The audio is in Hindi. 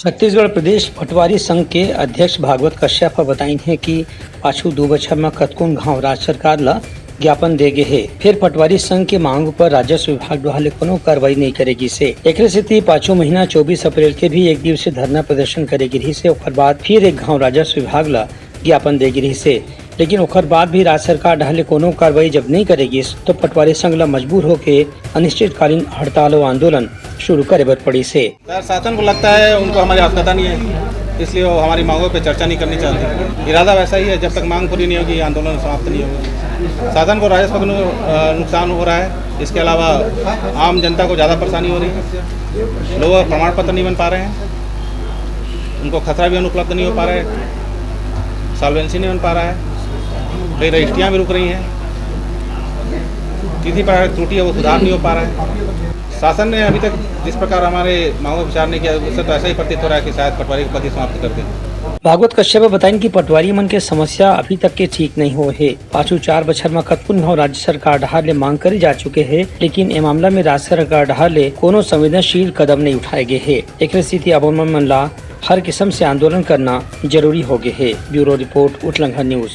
छत्तीसगढ़ प्रदेश पटवारी संघ के अध्यक्ष भागवत कश्यप बताइन है कि पाछू 2 बछर में कतकोन गांव राज्य सरकार ला ज्ञापन दे गे है। फिर पटवारी संघ के मांग पर राजस्व विभाग द्वारा कोनो कार्रवाई नहीं करेगी से एक स्थिति पाछू महीना 24 अप्रैल के भी एक दिवसीय धरना प्रदर्शन करेगी रही से ओकर बाद फिर एक गांव राजस्व विभाग ला ज्ञापन देगी रही से, लेकिन ओकर बाद भी राज्य सरकार ढाले कोनो कार्रवाई जब नहीं करेगी तो पटवारी संघ ला मजबूर होके अनिश्चितकालीन हड़ताल और आंदोलन शुरू करे बर पड़ी से। शासन को लगता है उनको हमारी आवश्यकता नहीं है, इसलिए वो हमारी मांगों पे चर्चा नहीं करनी चाहते। इरादा वैसा ही है, जब तक मांग पूरी नहीं होगी आंदोलन समाप्त नहीं होगा। शासन को राजस्व नुकसान हो रहा है, इसके अलावा आम जनता को ज़्यादा परेशानी हो रही है। लोगों का प्रमाण पत्र नहीं बन पा रहे हैं, उनको खतरा भी अनुपलब्ध नहीं हो पा रहा है, सॉल्वेंसी नहीं बन पा रहा है, कई रजिस्ट्रियाँ भी रुक रही हैं, किसी प्रकार त्रुटि है वो सुधार नहीं हो पा रहा है। शासन ने अभी तक जिस प्रकार हमारे मांगों विचार नहीं किया, उससे तो ऐसा ही प्रतीत हो रहा है कि शायद पटवारी की पद समाप्त कर दें। भागवत कश्यप बताइन कि पटवारी मन के समस्या अभी तक के ठीक नहीं हो है। पाछू 4 बछर में कतकुन गाँव राज्य सरकार ढार ले मांग करे जा चुके हैं, लेकिन ये मामला में राज्य सरकार ढार ले कोनो संवेदनशील कदम नहीं उठाए गए है। एक स्थिति अब मन ला हर किस्म से आंदोलन करना जरूरी हो गए है। ब्यूरो रिपोर्ट उठलंघन न्यूज।